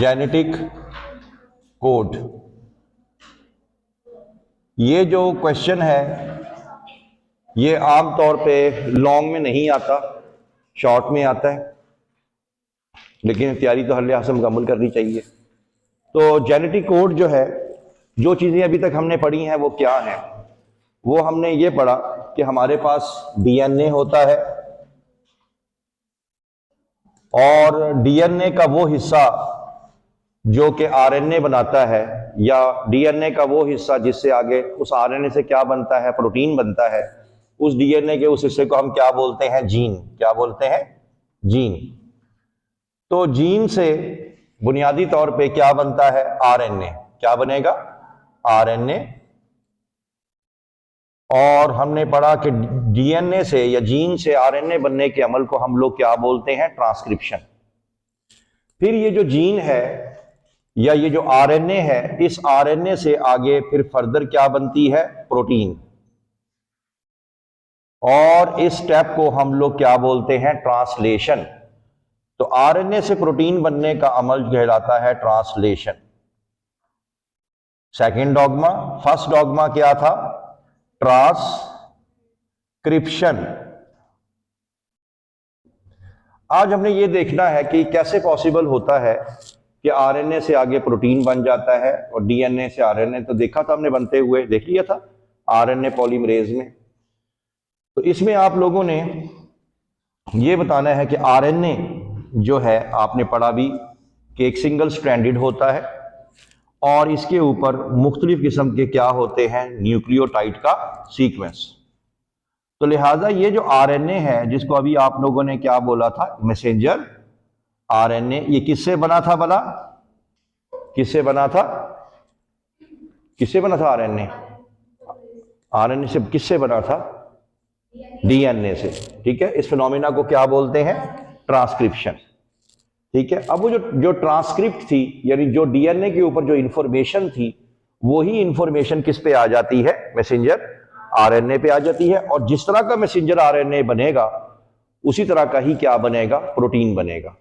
Genetic code. ये जो question है ये आम तौर पे लॉन्ग में नहीं आता, शॉर्ट में आता है, लेकिन तैयारी तो हर लिहाज से मुकम्मल करनी चाहिए। तो जेनेटिक कोड जो है, जो चीज़ें अभी तक हमने पढ़ी हैं वो क्या हैं? वो हमने ये पढ़ा कि हमारे पास डीएनए होता है और डीएनए का वो हिस्सा जो कि आरएनए बनाता है, या डीएनए का वो हिस्सा जिससे आगे उस आरएनए से क्या बनता है, प्रोटीन बनता है, उस डीएनए के उस हिस्से को हम क्या बोलते हैं? जीन। क्या बोलते हैं? जीन। तो जीन से बुनियादी तौर पे क्या बनता है? आरएनए। क्या बनेगा? आरएनए। और हमने पढ़ा कि डीएनए से या जीन से आरएनए बनने के अमल को हम लोग क्या बोलते हैं? ट्रांसक्रिप्शन। फिर ये जो जीन है या ये जो आरएनए है, इस आरएनए से आगे फिर फर्दर क्या बनती है? प्रोटीन। और इस स्टेप को हम लोग क्या बोलते हैं? ट्रांसलेशन। तो आरएनए से प्रोटीन बनने का अमल कहलाता है translation. Second dogma. First dogma क्या था? ट्रांसक्रिप्शन। आज हमने ये देखना है कि कैसे पॉसिबल होता है कि आरएनए से आगे प्रोटीन बन जाता है और डीएनए से आरएनए तो देखा था हमने बनते हुए, देख लिया था आरएनए पॉलीमरेज में। तो इसमें आप लोगों ने ये बताना है कि आरएनए जो है, आपने पढ़ा भी कि एक सिंगल स्ट्रैंडेड होता है और इसके ऊपर मुख्तलिफ किस्म के क्या होते हैं? न्यूक्लियोटाइड का सीक्वेंस। तो लिहाजा ये जो आरएनए है, जिसको अभी आप लोगों ने क्या बोला था? मैसेंजर आरएनए, ये किससे बना था भला? किससे बना था? किससे बना था आरएनए? आरएनए से किससे बना था? डीएनए से। ठीक है, इस फिनोमिना को क्या बोलते हैं? ट्रांसक्रिप्शन। ठीक है, अब वो जो ट्रांसक्रिप्ट थी, यानी जो डीएनए के ऊपर जो इंफॉर्मेशन थी, वही इंफॉर्मेशन किस पे आ जाती है? मैसेंजर आरएनए पे आ जाती है। और जिस तरह का मैसेंजर आरएनए बनेगा उसी तरह का ही क्या बनेगा? प्रोटीन बनेगा।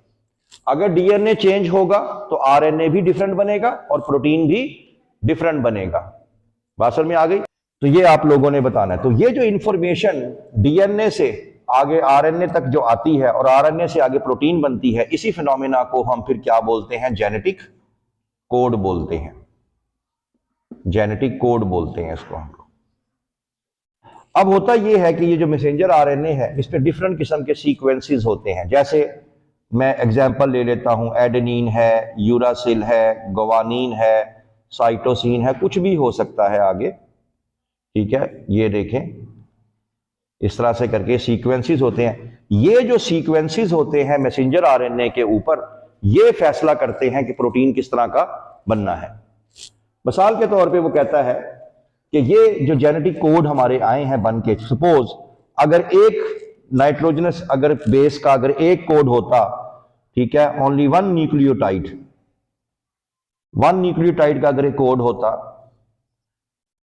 अगर डीएनए चेंज होगा तो आरएनए भी डिफरेंट बनेगा और प्रोटीन भी डिफरेंट बनेगा। बात समझ में आ गई? तो ये आप लोगों ने बताना है। तो ये जो इंफॉर्मेशन डीएनए से आगे आरएनए तक जो आती है और आरएनए से आगे प्रोटीन बनती है, इसी फिनोमेना को हम फिर क्या बोलते हैं? जेनेटिक कोड बोलते हैं। जेनेटिक कोड बोलते हैं इसको हम लोग। अब होता यह है कि ये जो मैसेंजर आरएनए है, इस पे डिफरेंट किस्म के सीक्वेंसेस होते हैं। जैसे मैं एग्जांपल ले लेता हूं, एडेनिन है, यूरासिल है, ग्वानिन है, साइटोसिन है, कुछ भी हो सकता है आगे। ठीक है, ये देखें, इस तरह से करके सीक्वेंसेस होते हैं। ये जो सीक्वेंसेस होते हैं मैसेंजर आरएनए के ऊपर, ये फैसला करते हैं कि प्रोटीन किस तरह का बनना है। मिसाल के तौर पे वो कहता है कि ये जो जेनेटिक कोड हमारे आए हैं बन के, सपोज अगर एक नाइट्रोजनस अगर बेस का अगर एक कोड होता, ठीक है, ओनली वन न्यूक्लियोटाइड का अगर एक कोड होता,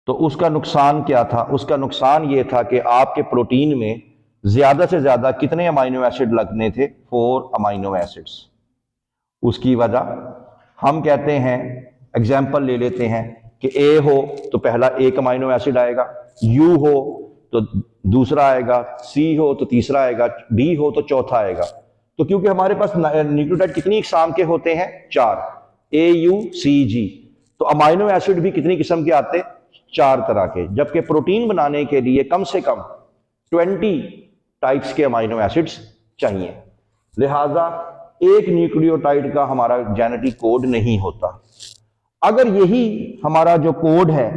तो उसका नुकसान क्या था? उसका नुकसान ये था कि आपके प्रोटीन में ज्यादा से ज्यादा कितने अमाइनो एसिड लगने थे? 4 अमाइनो एसिड्स। उसकी वजह हम कहते हैं, एग्जाम्पल ले लेते हैं कि ए हो तो पहला एक अमाइनो एसिड आएगा, यू हो तो दूसरा आएगा, सी हो तो तीसरा आएगा, डी हो तो चौथा आएगा। तो क्योंकि हमारे पास न्यूक्लियोटाइड कितनी इकसाम के होते हैं? 4, ए यू सी जी। तो अमाइनो एसिड भी कितनी किस्म के आते? 4 तरह के। जबकि प्रोटीन बनाने के लिए कम से कम 20 टाइप्स के अमाइनो एसिड्स चाहिए। लिहाजा एक न्यूक्लियोटाइड का हमारा जेनेटिक कोड नहीं होता। अगर यही हमारा जो कोड है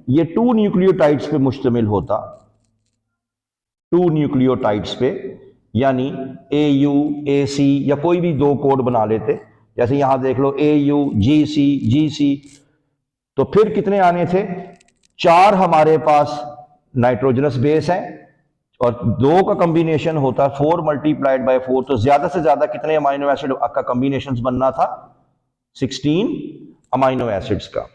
ये 2 न्यूक्लियोटाइड्स पे मुश्तमिल होता, 2 न्यूक्लियोटाइड्स पे, यानी ए यू ए सी, या कोई भी 2 कोड बना लेते, जैसे यहां देख लो ए यू जी सी, तो फिर कितने आने थे? 4 हमारे पास नाइट्रोजनस बेस है और 2 का कॉम्बिनेशन होता 4 मल्टीप्लाइड बाय 4, तो ज्यादा से ज्यादा कितने अमाइनो एसिड का कॉम्बिनेशन बनना था? 16 अमाइनो एसिड्स का।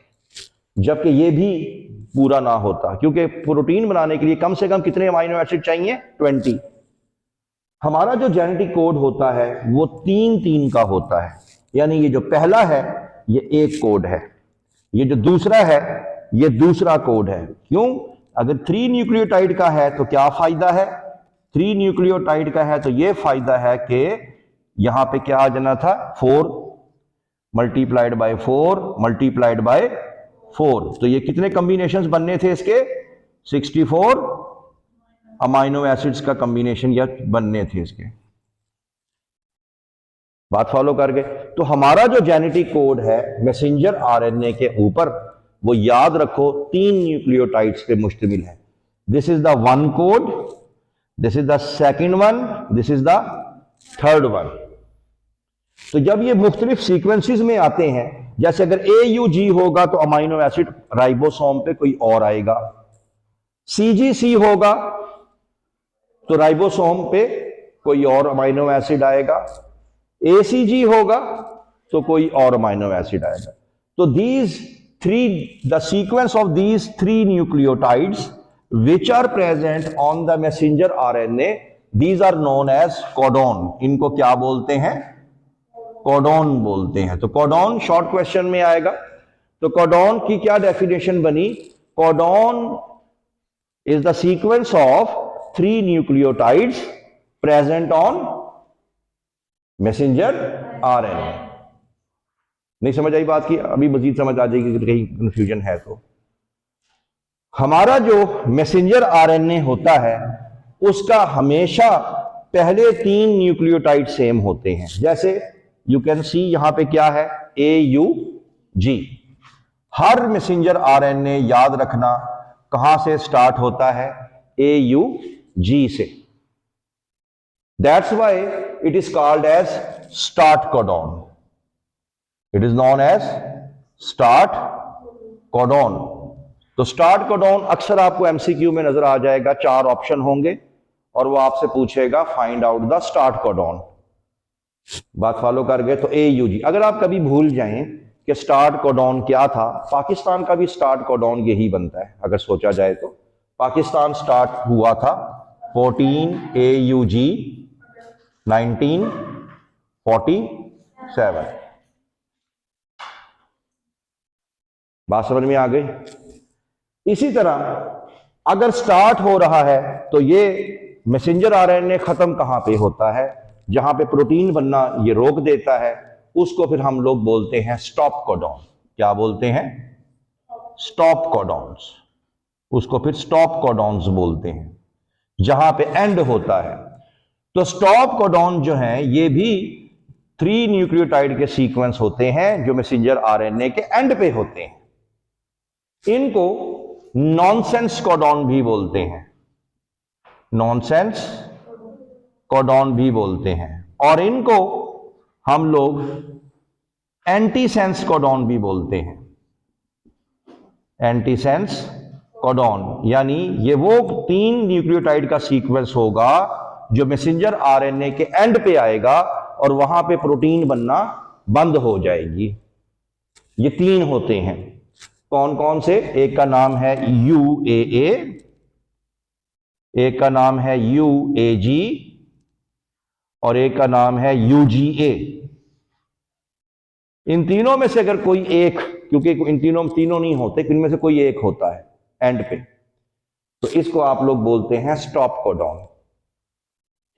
जबकि ये भी पूरा ना होता, क्योंकि प्रोटीन बनाने के लिए कम से कम कितने अमाइनो एसिड चाहिए? 20। हमारा जो जेनेटिक कोड होता है वो 3-3 का होता है। यानी ये जो पहला है ये एक कोड है, ये जो दूसरा है ये दूसरा कोड है। क्यों? अगर 3 न्यूक्लियोटाइड का है तो क्या फायदा है? 3 न्यूक्लियोटाइड का है तो ये फायदा है कि यहां पे क्या आ जाना था, 4 मल्टीप्लाइड बाय 4 मल्टीप्लाइड बाय 4। तो ये कितने कॉम्बिनेशंस बनने थे इसके? 64 अमाइनो एसिड्स का कॉम्बिनेशन या बनने थे इसके। बात फॉलो कर गए? तो हमारा जो जेनेटिक कोड है मैसेंजर आरएनए के ऊपर, वो याद रखो 3 न्यूक्लियोटाइड्स पे मुश्तमिल है। This is the one code, this is the second one, this is the third one. तो जब ये मुख्तलिफ सीक्वेंसेस में आते हैं, जैसे अगर AUG होगा तो अमाइनो एसिड राइबोसोम पे कोई और आएगा, CGC होगा तो राइबोसोम पे कोई और अमाइनो एसिड आएगा, ACG होगा तो कोई और अमाइनो एसिड आएगा। तो the sequence of these 3 nucleotides which are present on the messenger RNA, these are known as codon। इनको क्या बोलते हैं? कोडॉन बोलते हैं। तो कोडॉन शॉर्ट क्वेश्चन में आएगा। तो कोडॉन की क्या डेफिनेशन बनी? Codon is the sequence of 3 nucleotides present on messenger RNA. नहीं समझ आई बात की? अभी मजीद समझ आ जाएगी कि कहीं कंफ्यूजन है तो। हमारा जो मैसेंजर आरएनए होता है उसका हमेशा पहले 3 न्यूक्लियोटाइड सेम होते हैं। जैसे यू कैन सी यहां पे क्या है, AUG। हर मैसेंजर आरएनए याद रखना कहां से स्टार्ट होता है? AUG से। That's why it is called as start codon. It is known as start codon. तो स्टार्ट कोडॉन अक्सर आपको MCQ में नजर आ जाएगा, 4 ऑप्शन होंगे और वो आपसे पूछेगा find out the start codon. बात फॉलो कर गए? तो AUG। अगर आप कभी भूल जाएं कि स्टार्ट कोडॉन क्या था, पाकिस्तान का भी स्टार्ट कोडॉन यही बनता है। अगर सोचा जाए तो पाकिस्तान स्टार्ट हुआ था 14 AUG 1947। बात समझ में आ गई? इसी तरह अगर स्टार्ट हो रहा है तो ये मैसेंजर आरएनए खत्म कहां पे होता है? जहां पे प्रोटीन बनना ये रोक देता है, उसको फिर हम लोग बोलते हैं स्टॉप कोडॉन। क्या बोलते हैं? Stop codons. उसको फिर स्टॉप कोडॉन्स बोलते हैं, जहां पे एंड होता है। तो स्टॉप कोडॉन जो है ये भी 3 न्यूक्लियोटाइड के सीक्वेंस होते हैं जो मैसेंजर आरएनए के एंड पे होते हैं। इनको नॉनसेंस कोडॉन भी बोलते हैं, नॉनसेंस कोडॉन भी बोलते हैं। और इनको हम लोग एंटीसेंस कोडॉन भी बोलते हैं, एंटीसेंस कोडॉन। यानी ये वो 3 न्यूक्लियोटाइड का सीक्वेंस होगा जो मैसेंजर आरएनए के एंड पे आएगा और वहां पे प्रोटीन बनना बंद हो जाएगी। ये 3 होते हैं। कौन कौन से? एक का नाम है UAA, एक का नाम है UAG और एक का नाम है UGA। इन तीनों में से अगर कोई एक, क्योंकि इन तीनों नहीं होते, इनमें से कोई एक होता है एंड पे, तो इसको आप लोग बोलते हैं स्टॉप कोडॉन।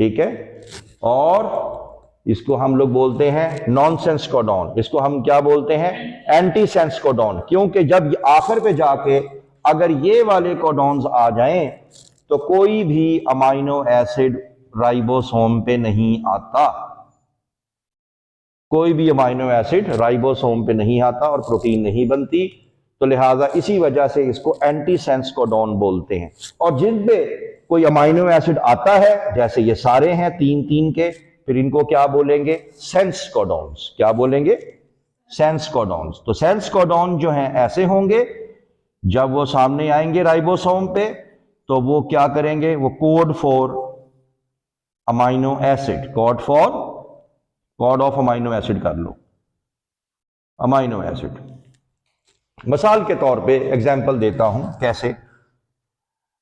ठीक है? और इसको हम लोग बोलते हैं नॉनसेंस कोडॉन। इसको हम क्या बोलते हैं? Antisense codon. क्योंकि जब आखिर पे जाके अगर ये वाले कोडॉन्स आ जाएं तो कोई भी अमाइनो एसिड राइबोसोम पे नहीं आता, कोई भी अमाइनो एसिड राइबोसोम पे नहीं आता और प्रोटीन नहीं बनती। तो लिहाजा इसी वजह से इसको एंटीसेंस कोडॉन बोलते हैं। और जिन पे कोई अमाइनो एसिड आता है, जैसे ये सारे हैं 3 के, फिर इनको क्या बोलेंगे? Sense codons. क्या बोलेंगे? Sense codons. तो सेंस कोडॉन जो हैं ऐसे होंगे, जब वो सामने आएंगे राइबोसोम पे तो वो क्या करेंगे? वो code for amino acid, code of amino acid कर लो, अमाइनो एसिड। मिसाल के तौर पे एग्जांपल देता हूं कैसे।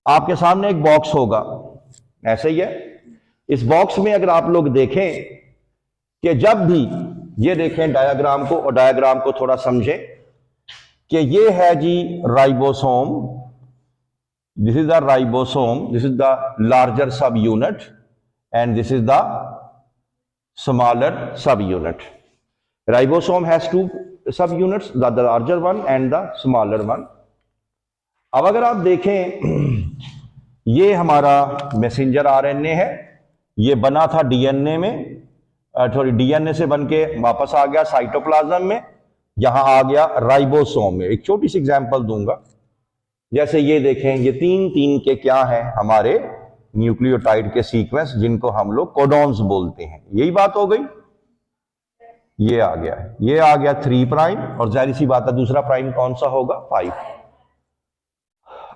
आपके सामने एक बॉक्स होगा, ऐसे ही है। इस बॉक्स में अगर आप लोग देखें कि जब भी ये देखें डायग्राम को, और डायग्राम को थोड़ा समझें कि ये है जी ribosome, this is the ribosome, this is the larger subunit and this is the smaller subunit. Ribosome has two subunits, the larger one and the smaller one. अब अगर आप देखें, ये हमारा मैसेंजर आरएनए है, ये बना था डीएनए में, सॉरी डीएनए से बन के वापस आ गया साइटोप्लाज्म में, यहां आ गया राइबोसोम में. एक छोटी सी एग्जांपल दूंगा, जैसे ये देखें, ये तीन तीन के क्या हैं हमारे न्यूक्लियोटाइड के सीक्वेंस, जिनको हम लोग कोडॉन्स बोलते हैं. यही बात हो गई, ये आ गया, ये आ गया 3 प्राइम, और जाहिर सी बात है दूसरा प्राइम कौन सा होगा, 5.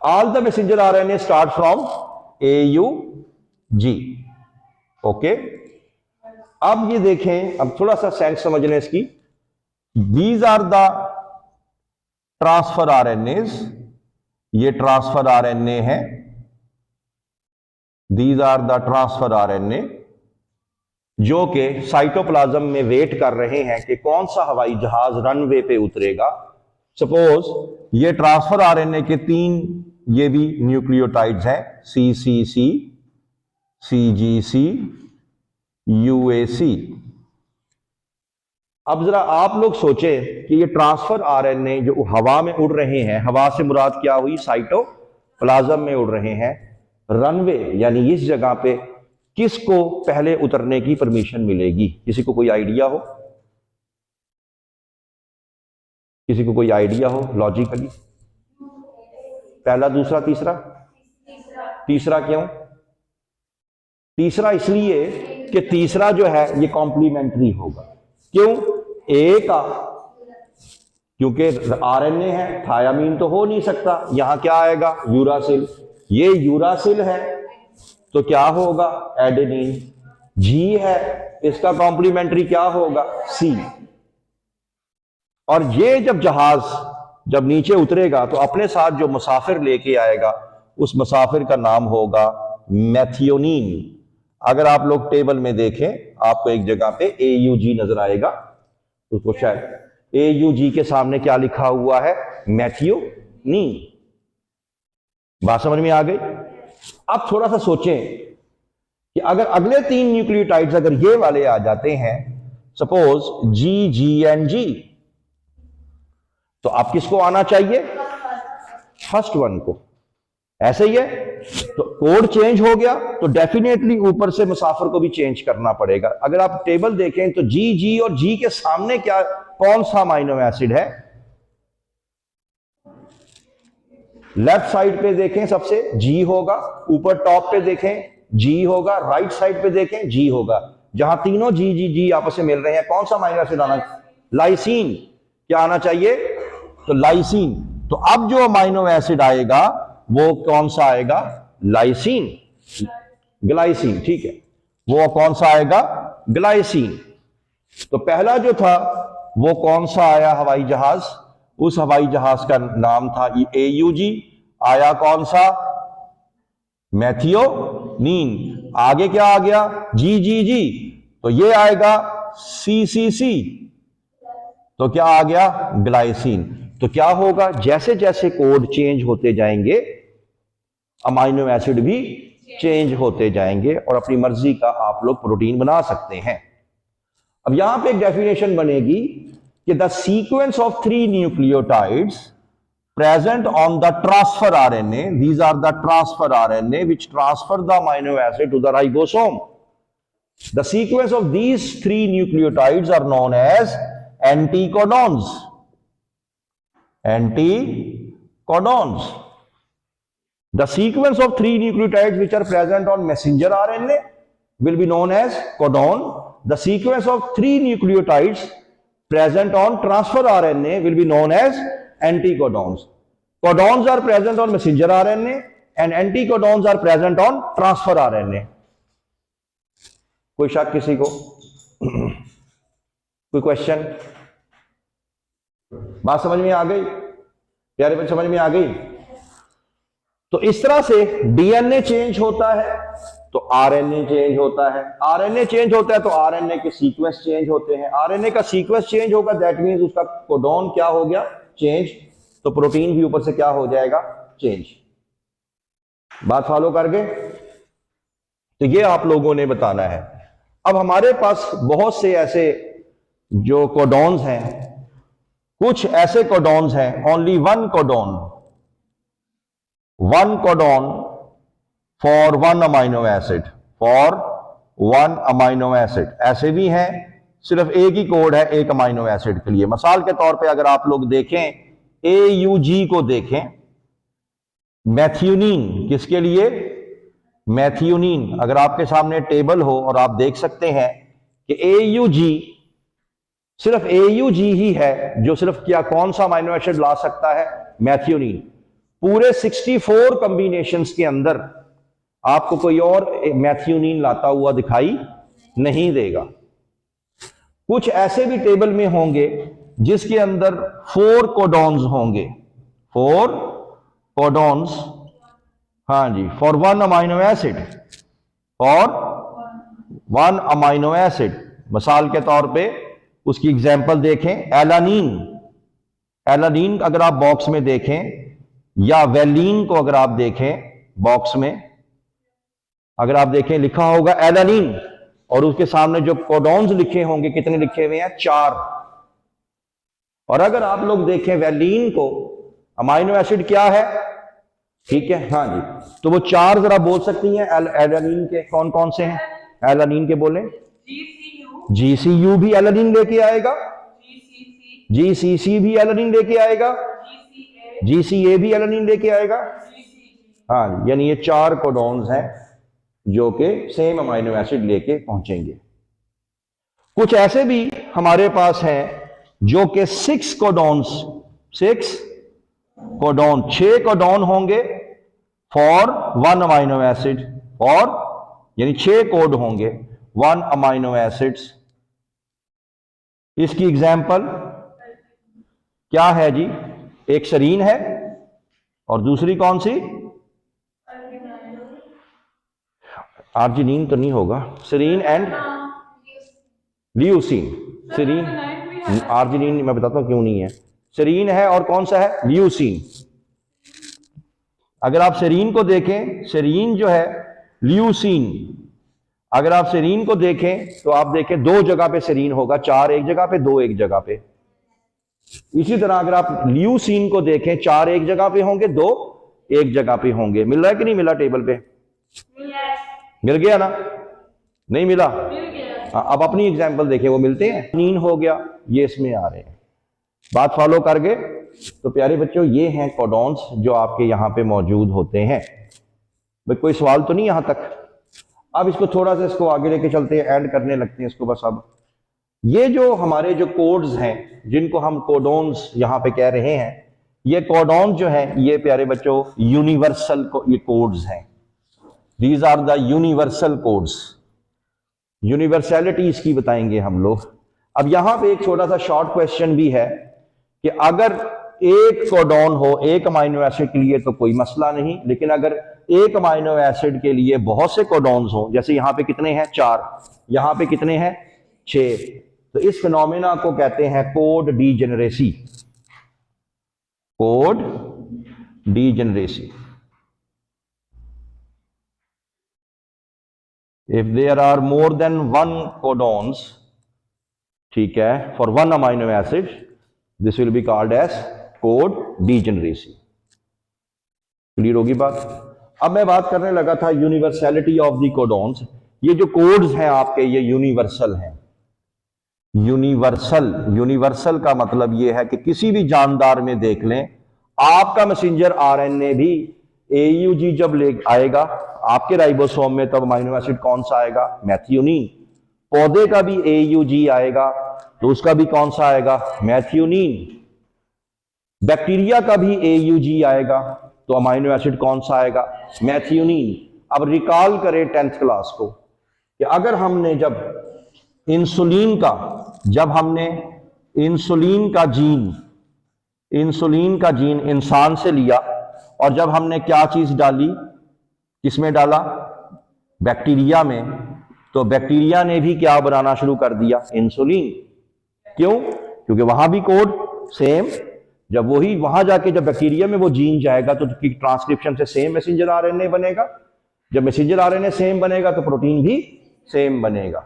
All the messenger RNA start from AUG. Okay, अब ये देखें, अब थोड़ा सा सेंस समझ लें इसकी. These are the transfer RNAs, ये ट्रांसफर आरएनए है. These are the transfer RNA जो कि साइटोप्लाज्म में वेट कर रहे हैं कि कौन सा हवाई जहाज रनवे पे उतरेगा. सपोज ये ट्रांसफर आरएनए के 3 ये भी न्यूक्लियोटाइड्स हैं, CCC, CGC, UAC. अब जरा आप लोग सोचें कि ये ट्रांसफर आरएनए जो हवा में उड़ रहे हैं, हवा से मुराद क्या हुई, साइटोप्लाज्म में उड़ रहे हैं, रनवे यानी इस जगह पे किसको पहले उतरने की परमिशन मिलेगी? किसी को कोई आइडिया हो? किसी को कोई आइडिया हो लॉजिकली? पहला, दूसरा, तीसरा? तीसरा क्यों? तीसरा इसलिए कि तीसरा जो है ये कॉम्प्लीमेंट्री होगा. क्यों? ए का, क्योंकि आरएनए है, थायामीन तो हो नहीं सकता, यहां क्या आएगा, यूरासिल. ये यूरासिल है तो क्या होगा, एडेनिन. जी है, इसका कॉम्प्लीमेंट्री क्या होगा, सी. और ये जब जहाज जब नीचे उतरेगा तो अपने साथ जो मुसाफिर लेके आएगा, उस मुसाफिर का नाम होगा मैथियोनीन. अगर आप लोग टेबल में देखें, आपको एक जगह पे AUG नजर आएगा, उसको शायद AUG के सामने क्या लिखा हुआ है, मैथियोनीन. बात समझ में आ गई? अब थोड़ा सा सोचें कि अगर अगले 3 न्यूक्लियोटाइड्स अगर ये वाले आ जाते हैं, suppose G, G and G, तो आप किसको आना चाहिए, फर्स्ट वन को. ऐसे ही है, तो कोड चेंज हो गया तो डेफिनेटली ऊपर से मुसाफिर को भी चेंज करना पड़ेगा. अगर आप टेबल देखें तो G, G और G के सामने क्या, कौन सा अमीनो एसिड है? लेफ्ट साइड पे देखें सबसे G होगा, ऊपर टॉप पे देखें G होगा, राइट साइड पे देखें G होगा. जहां तीनों G, G, G आपस में मिल रहे हैं, कौन सा अमीनो एसिड आना, लाइसीन. क्या आना चाहिए, तो लाइसीन. तो अब जो अमीनो एसिड आएगा वो कौन सा आएगा, लाइसीन, ग्लाइसीन. ठीक है, वो कौन सा आएगा, ग्लाइसीन. तो पहला जो था वो कौन सा आया हवाई जहाज, उस हवाई जहाज का नाम था AUG. आया कौन सा, मैथियोनीन. आगे क्या आ गया, GGG, तो ये आएगा CCC, तो क्या आ गया, ग्लाइसीन. तो क्या होगा, जैसे जैसे कोड चेंज होते जाएंगे अमीनो एसिड भी चेंज होते जाएंगे और अपनी मर्जी का आप लोग प्रोटीन बना सकते हैं. अब यहां पे एक डेफिनेशन बनेगी कि the sequence of 3 nucleotides present on the transfer RNA, these are the transfer RNA which transfer the amino acid to the ribosome. The sequence of these 3 nucleotides are known as anticodons. Anticodons. The sequence of 3 nucleotides which are present on messenger RNA will be known as codon. The sequence of 3 nucleotides present on transfer RNA will be known as anticodons. Codons are present on messenger RNA and anticodons are present on transfer RNA. कोई शक किसी को? कोई question? बात समझ में आ गई प्यारे बच्चे, समझ में आ गई? तो इस तरह से डीएनए चेंज होता है तो तो आरएनए चेंज होता है। आरएनए चेंज होता है तो आरएनए के सीक्वेंस चेंज होते हैं। आरएनए का सीक्वेंस चेंज होगा, दैट मीन्स उसका कोडॉन क्या हो गया, चेंज। तो प्रोटीन भी ऊपर से क्या हो जाएगा, चेंज। बात फॉलो कर गए? तो ये आप लोगों ने बताना है। अब हमारे पास बहुत से ऐसे जो कोडॉन्स हैं, कुछ ऐसे कोडॉन्स हैं, only one codon for one amino acid, for one amino acid. ऐसे भी हैं सिर्फ एक ही कोड है एक अमाइनो एसिड के लिए। मिसाल के तौर पे अगर आप लोग देखें AUG को देखें, मैथ्यूनिन, किसके लिए, मैथ्यूनिन। अगर आपके सामने टेबल हो और आप देख सकते हैं कि AUG, सिर्फ AUG ही है जो सिर्फ क्या कौन सा अमाइनो एसिड ला सकता है, मैथ्यूनिन। पूरे 64 कॉम्बिनेशंस के अंदर आपको कोई और मैथ्यूनिन लाता हुआ दिखाई नहीं देगा। कुछ ऐसे भी टेबल में होंगे जिसके अंदर 4 कोडॉन्स होंगे, 4 कोडॉन्स, हाँ जी, for one amino acid, for one amino acid. मिसाल के तौर पे उसकी एग्जांपल देखें, एलानीन। एलानीन अगर आप बॉक्स में देखें, या वेलीन को अगर आप देखें बॉक्स में, अगर आप देखें लिखा होगा एलानीन, और उसके सामने जो कोडॉन्स लिखे होंगे कितने लिखे हुए हैं, 4। और अगर आप लोग देखें वेलीन को, अमाइनो एसिड क्या है, ठीक है, हाँ जी, तो वो 4 जरा बोल सकती हैं एलानीन के कौन कौन से हैं, एलानीन के बोले। GCU भी एलानीन लेके आएगा, GCC भी एलानीन लेके आएगा, GCA भी एलानीन लेके आएगा, हाँ, यानी ये 4 कोडॉन्स हैं जो कि सेम अमाइनो एसिड लेके पहुंचेंगे। कुछ ऐसे भी हमारे पास हैं जो कि 6 कोडॉन्स, 6 कोडॉन, 6 कोडॉन होंगे फॉर वन अमाइनो एसिड, और यानी 6 कोड होंगे वन अमाइनो एसिड्स। इसकी एग्जाम्पल क्या है जी, एक सेरीन है और दूसरी कौन सी, आर्जिनिन तो नहीं होगा, serine and leucine. Serine, arginine मैं बताता हूं क्यों नहीं है, सेरीन है और कौन सा है, ल्यूसीन। अगर आप सेरीन को देखें, सेरीन जो है, ल्यूसीन, अगर आप सेरीन को देखें तो आप देखें 2 जगह पे सेरीन होगा, 4 एक जगह पे, 2 एक जगह पे। इसी तरह अगर आप ल्यूसीन को देखें, 4 एक जगह पे होंगे, 2 एक जगह पे होंगे। मिल रहा है कि नहीं मिला टेबल पे, मिल गया ना, नहीं मिला, अब अपनी एग्जांपल देखिए, वो मिलते हैं, नीन हो गया, ये इसमें आ रहे हैं। बात फॉलो कर गए? तो प्यारे बच्चों, ये हैं कोडॉन्स जो आपके यहां पे मौजूद होते हैं। भाई कोई सवाल तो नहीं यहां तक? अब इसको थोड़ा सा इसको आगे लेके चलते हैं, ऐड करने लगते हैं इसको बस। अब ये जो हमारे जो कोड्स हैं जिनको हम कोडॉन्स यहां पे कह रहे हैं, ये कोडॉन्स जो हैं ये प्यारे बच्चों यूनिवर्सल को ये कोड्स हैं। These are the universal codes, universality इसकी बताएंगे हम लोग। अब यहां पे एक छोटा सा शॉर्ट क्वेश्चन भी है कि अगर एक कोडॉन हो एक अमाइनो एसिड के लिए तो कोई मसला नहीं, लेकिन अगर एक अमाइनो एसिड के लिए बहुत से कोडॉन्स हो, जैसे यहां पे कितने हैं, 4, यहां पे कितने हैं, 6, तो इस फिनोमेना को कहते हैं code degeneracy, code degeneracy. If there are more than 1 codons, ठीक है, for 1 amino acid, this will be called as code degeneracy. Clear होगी बात? अब मैं बात करने लगा था यूनिवर्सैलिटी ऑफ द कोडॉन्स। ये जो कोड्स हैं आपके, ये यूनिवर्सल हैं। यूनिवर्सल, यूनिवर्सल का मतलब ये है कि किसी भी जानदार में देख लें, आपका मैसेंजर आरएनए भी AUG जब ले आएगा आपके राइबोसोम में, तब अमाइनो एसिड कौन सा आएगा, मैथ्यूनिन। पौधे का भी AUG आएगा तो उसका भी कौन सा आएगा, मैथ्यूनिन। बैक्टीरिया का भी AUG आएगा तो अमाइनो एसिड कौन सा आएगा, मैथ्यूनिन। अब रिकॉल करें 10th क्लास को कि अगर हमने जब इंसुलिन का जीन इंसान से लिया, और जब हमने क्या चीज डाली, किसमें डाला, बैक्टीरिया में, तो बैक्टीरिया ने भी क्या बनाना शुरू कर दिया, इंसुलिन। क्यों? क्योंकि वहां भी कोड सेम, जब वही वहां जाके जब बैक्टीरिया में वो जीन जाएगा तो ट्रांसक्रिप्शन से सेम मैसेंजर आरएनए बनेगा। जब मैसेंजर आरएनए सेम बनेगा तो प्रोटीन भी सेम बनेगा।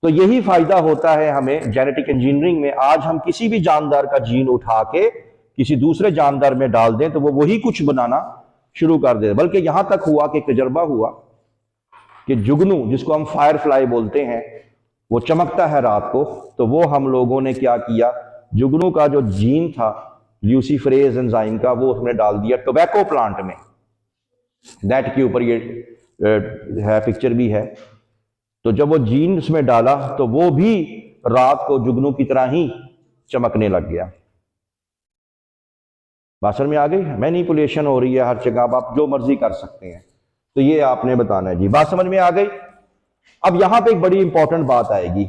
तो यही फायदा होता है हमें जेनेटिक इंजीनियरिंग में। आज हम किसी भी जानदार का जीन उठा के किसी दूसरे जानदार में डाल दें तो वो वही कुछ बनाना शुरू कर दे। बल्कि यहां तक हुआ कि तजर्बा हुआ कि जुगनू, जिसको हम फायर फ्लाई बोलते हैं, वो चमकता है रात को, तो वो हम लोगों ने क्या किया, जुगनू का जो जीन था ल्यूसीफरेज एंजाइम का, वो उसमें डाल दिया टोबैको प्लांट में। नेट के ऊपर ये है, पिक्चर भी है। तो जब वो जीन उसमें डाला तो वो भी रात को जुगनू की तरह ही चमकने लग गया। बात समझ में आ गई? मैनिपुलेशन हो रही है हर जगह, आप जो मर्जी कर सकते हैं। तो ये आपने बताना है जी। बात समझ में आ गई? अब यहां पे एक बड़ी इंपॉर्टेंट बात आएगी।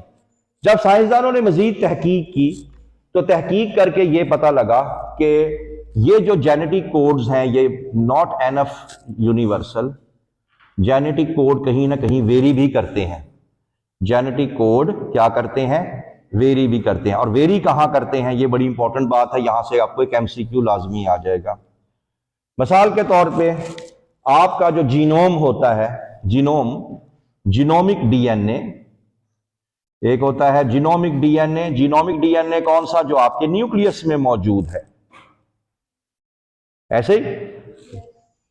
जब साइंसदानों ने मजीद तहकीक की तो तहकीक करके ये पता लगा कि ये जो जेनेटिक कोड्स हैं ये not enough universal. Genetic code कहीं ना कहीं वेरी भी करते हैं। जेनेटिक कोड क्या करते हैं? वेरी भी करते हैं। और वेरी कहां करते हैं, ये बड़ी इंपॉर्टेंट बात है। यहां से आपको एक एमसीक्यू लाजमी आ जाएगा। मिसाल के तौर पे आपका जो जीनोम होता है, जीनोमिक डीएनए, एक होता है जीनोमिक डीएनए। जीनोमिक डीएनए कौन सा? जो आपके न्यूक्लियस में मौजूद है। ऐसे ही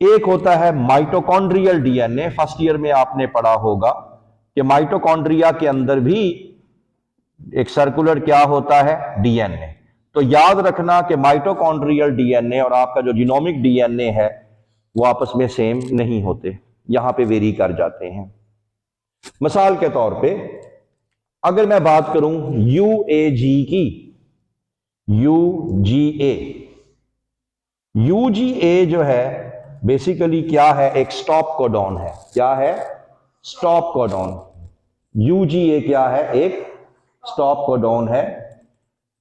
एक होता है माइटोकॉन्ड्रियल डीएनए। फर्स्ट ईयर में आपने पढ़ा होगा कि माइटोकॉन्ड्रिया के अंदर भी एक सर्कुलर क्या होता है, डीएनए। तो याद रखना कि माइटोकॉन्ड्रियल डीएनए और आपका जो जीनोमिक डीएनए है वो आपस में सेम नहीं होते, यहां पे वेरी कर जाते हैं। मिसाल के तौर पे अगर मैं बात करूं यूएजी की, यूजीए जो है बेसिकली क्या है, एक स्टॉप कोडॉन है। क्या है? Stop codon. यूजीए क्या है? एक स्टॉप कोडॉन है।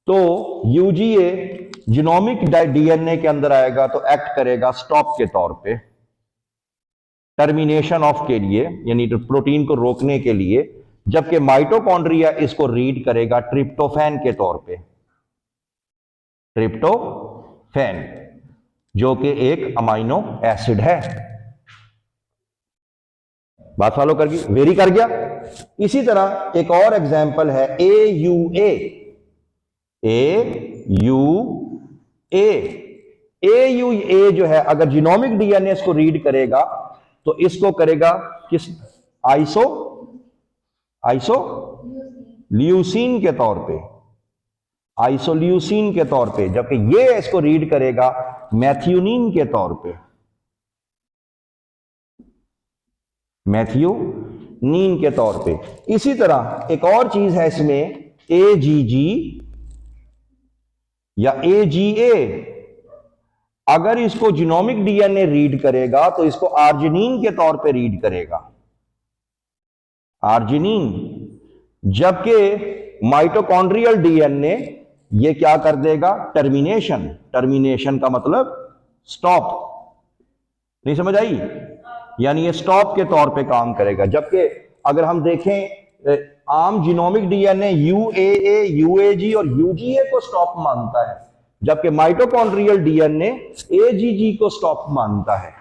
तो यूजीए जीनोमिक डीएनए के अंदर आएगा तो एक्ट करेगा स्टॉप के तौर पे, टर्मिनेशन ऑफ के लिए, यानी प्रोटीन को रोकने के लिए। जबकि माइटोकॉन्ड्रिया इसको रीड करेगा ट्रिप्टोफैन के तौर पे, ट्रिप्टोफैन जो कि एक अमाइनो एसिड है। बात फॉलो कर गई? वेरी कर गया। इसी तरह एक और एग्जांपल है AUA। AUA जो है अगर जीनोमिक डीएनए इसको रीड करेगा तो इसको करेगा किस? आइसोल्यूसिन के तौर पे, आइसोल्यूसिन के तौर पे। जबकि ये इसको रीड करेगा मैथ्यूनिन के तौर पे, मैथ्यूनिन के तौर पे। इसी तरह एक और चीज है इसमें AGG या AGA। अगर इसको जीनोमिक डीएनए रीड करेगा तो इसको आर्जिनिन के तौर पे रीड करेगा, आर्जिनिन। जबकि माइटोकॉन्ड्रियल डीएनए ये क्या कर देगा? टर्मिनेशन। टर्मिनेशन का मतलब स्टॉप। नहीं समझ आई? यानी ये स्टॉप के तौर पे काम करेगा। जबकि अगर हम देखें आम जीनोमिक डीएनए UAA, UAG और UGA को स्टॉप मानता है, जबकि माइटोकॉन्ड्रियल डीएनए AGG को स्टॉप मानता है।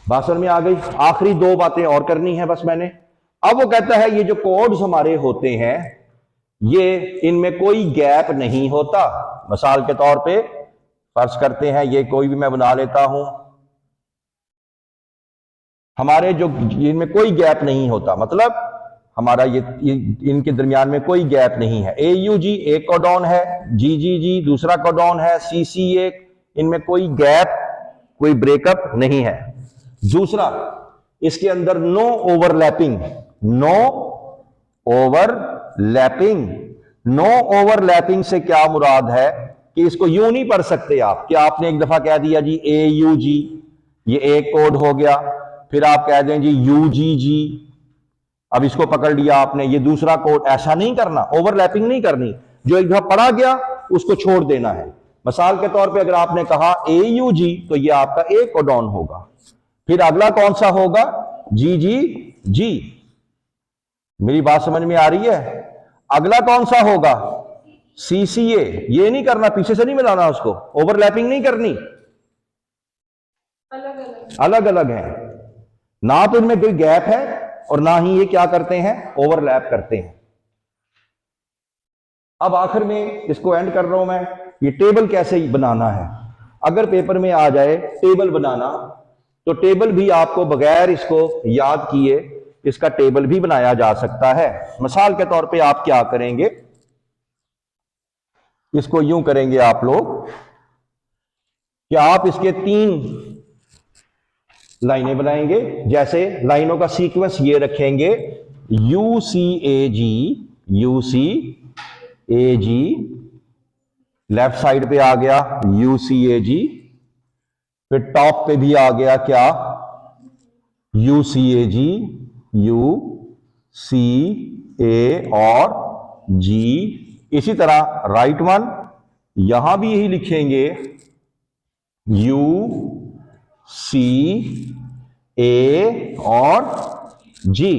बात समझ में आ गई? आखिरी दो बातें और करनी है बस मैंने। अब वो कहता है ये जो कोड्स हमारे होते हैं ये इनमें कोई गैप नहीं होता। मिसाल के तौर पे फर्ज करते हैं ये कोई भी मैं बना लेता हूं, हमारे जो इनमें कोई गैप नहीं होता, मतलब हमारा ये इनके दरमियान में कोई गैप नहीं है। AUG एक कोडॉन है, GGG दूसरा कोडॉन है, CCA इनमें कोई गैप, कोई ब्रेकअप नहीं है। दूसरा, इसके अंदर no overlapping, no overlapping. No overlapping से क्या मुराद है कि इसको यूं नहीं पढ़ सकते आप कि आपने एक दफा कह दिया जी AUG, ये एक कोड हो गया, फिर आप कह दें जी UGG, अब इसको पकड़ लिया आपने, ये दूसरा कोड। ऐसा नहीं करना, ओवरलैपिंग नहीं करनी। जो एक दफा पढ़ा गया उसको छोड़ देना है। मिसाल के तौर पे अगर आपने कहा AUG तो ये आपका एक कोडॉन होगा। फिर अगला कौन सा होगा? जी जी जी। मेरी बात समझ में आ रही है? अगला कौन सा होगा? सी सी ए। ये नहीं करना, पीछे से नहीं मिलाना, उसको ओवरलैपिंग नहीं करनी, अलग अलग है ना, तो इनमें कोई गैप है और ना ही ये क्या करते हैं, ओवरलैप करते हैं। अब आखिर में इसको एंड कर रहा हूं मैं, ये टेबल कैसे बनाना है। अगर पेपर में आ जाए टेबल बनाना, तो टेबल भी आपको बगैर इसको याद किए इसका टेबल भी बनाया जा सकता है। मिसाल के तौर पे आप क्या करेंगे, इसको यूं करेंगे आप लोग कि आप इसके 3 लाइनें बनाएंगे। जैसे लाइनों का सीक्वेंस ये रखेंगे, U C A G, U C A G, left side पे आ गया यू सी ए जी, फिर टॉप पे भी आ गया क्या, you C A G, U C ए और जी। इसी तरह राइट वन, यहां भी यही लिखेंगे, यू सी ए और जी।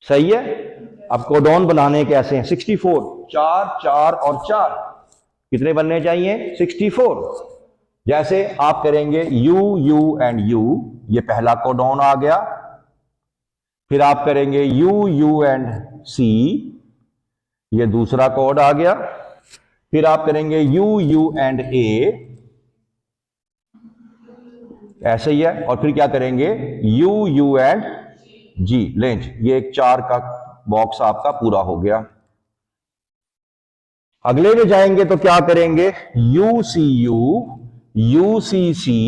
सही है। अब कोडॉन बनाने कैसे हैं? 64, 4 4 और 4 कितने बनने चाहिए? 64। जैसे आप करेंगे यू यू एंड यू, ये पहला कोडॉन आ गया। फिर आप करेंगे यू यू एंड सी, ये दूसरा कोड आ गया। फिर आप करेंगे यू यू एंड ए, ऐसे ही है। और फिर क्या करेंगे, यू यू एंड जी। लेंज, ये एक 4 का बॉक्स आपका पूरा हो गया। अगले में जाएंगे तो क्या करेंगे, U C U, U C C,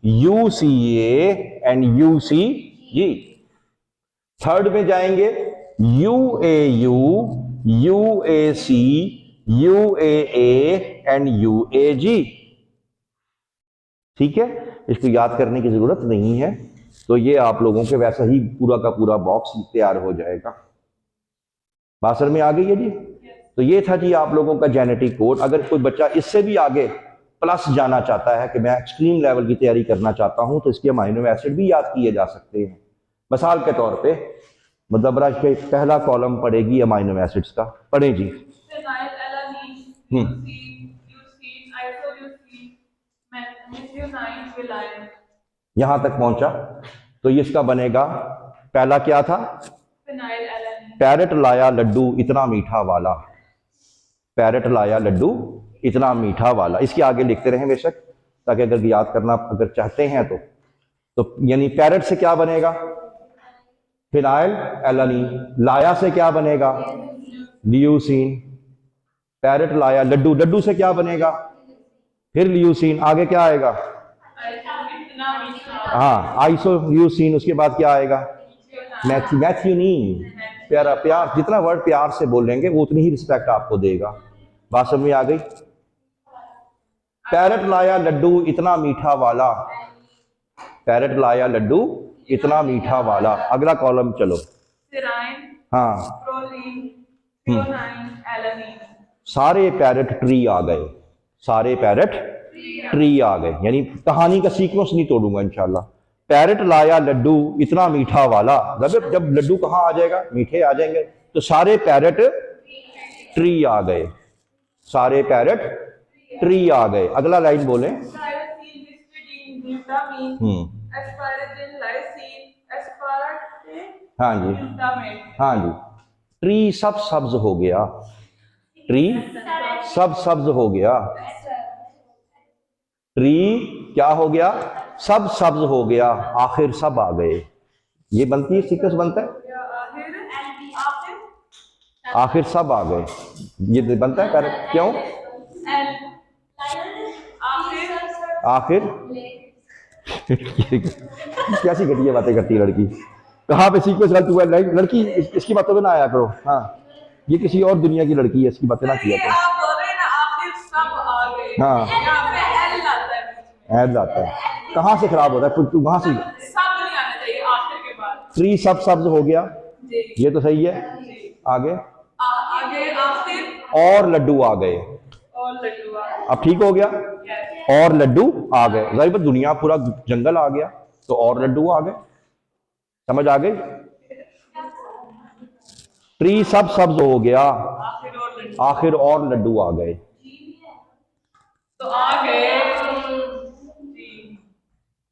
U C A and U C G. Third में जाएंगे U A U, U A C, U A and U A G. ठीक है, इसको याद करने की जरूरत नहीं है। तो ये आप लोगों के वैसा ही पूरा का पूरा बॉक्स तैयार हो जाएगा। बात समझ में आ गई है जी? तो ये था जी आप लोगों का जेनेटिक कोड। अगर कोई बच्चा इससे भी आगे प्लस जाना चाहता है कि मैं एक्सट्रीम लेवल की तैयारी करना चाहता हूं, तो इसके अमाइनो एसिड भी याद किए जा सकते हैं। मिसाल के तौर पे मतलब के पहला कॉलम पढ़ेगी अमाइनो एसिड्स का, पढ़े जी। यहां तक पहुंचा तो ये इसका बनेगा, पहला क्या था, पैरेट लाया लड्डू इतना मीठा वाला, पैरेट लाया लड्डू इतना मीठा वाला। इसके आगे लिखते रहें बेशक, ताकि अगर याद करना अगर चाहते हैं तो यानी पैरेट से क्या बनेगा, फिनाइल एलानीन। लाया से क्या बनेगा, लियूसीन। पैरेट लाया लड्डू, लड्डू से क्या बनेगा, फिर लियूसीन। आगे क्या आएगा, हाँ आइसोल्यूसीन। उसके बाद क्या आएगा, मैथ्यूनीन। प्यारा, प्यार, जितना वर्ड प्यार से बोलेंगे वो उतनी ही रिस्पेक्ट आपको देगा। बात समझ में आ गई। पैरेट लाया लड्डू इतना मीठा वाला, पैरेट लाया लड्डू इतना मीठा वाला। अगला कॉलम चलो, हाँ, सारे पैरेट ट्री आ गए, सारे पैरेट ट्री आ गए। यानी कहानी का सीक्वेंस नहीं तोड़ूंगा इंशाल्लाह। पैरेट लाया लड्डू इतना मीठा वाला, जब लड्डू कहाँ आ जाएगा, मीठे आ जाएंगे, तो सारे पैरेट ट्री आ गए, सारे पैरेट ट्री आ गए। अगला लाइन बोले, हाँ जी, हाँ जी। ट्री सब सब्ज हो गया, ट्री सब सब्ज हो गया, ट्री क्या हो गया, सब सब्ज हो गया, आखिर सब आ गए। ये बनती है, सीक्वेंस बनता है, आखिर सब आ गए, ये बनता है। कर क्यों, आखिर कैसी घटिया बातें करती है लड़की। कहाँ पे सीक्वेंस गलत हुआ है, लड़की इसकी बातों में ना आया करो। हाँ, ये किसी और दुनिया की लड़की है, इसकी बातें ना किया करो। हाँ, ऐड आता है, कहाँ से खराब होता है, तू वहां से। ट्री सब सब्ज हो गया, ये तो सही है। आगे और लड्डू आ गए, अब ठीक हो गया। और लड्डू आ गए। जाहिर बात दुनिया पूरा जंगल आ गया तो और लड्डू आ गए। समझ आ गई? ट्री सब सब्ज हो गया, आखिर और लड्डू आ गए। तो आ गए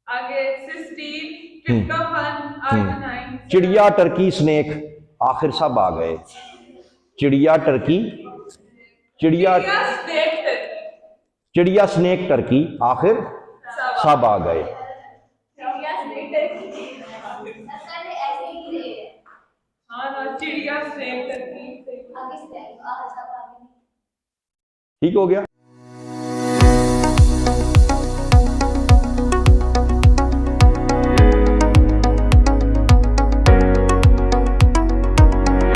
आगे 16 tryptophan arginine चिड़िया, टर्की, स्नेक, आखिर सब आ गए। चिड़िया, टर्की, चिड़िया, चिड़िया, स्नेक, टर्की, आखिर सब आ गए। चिड़िया स्नेक टर्की ठीक हो गया।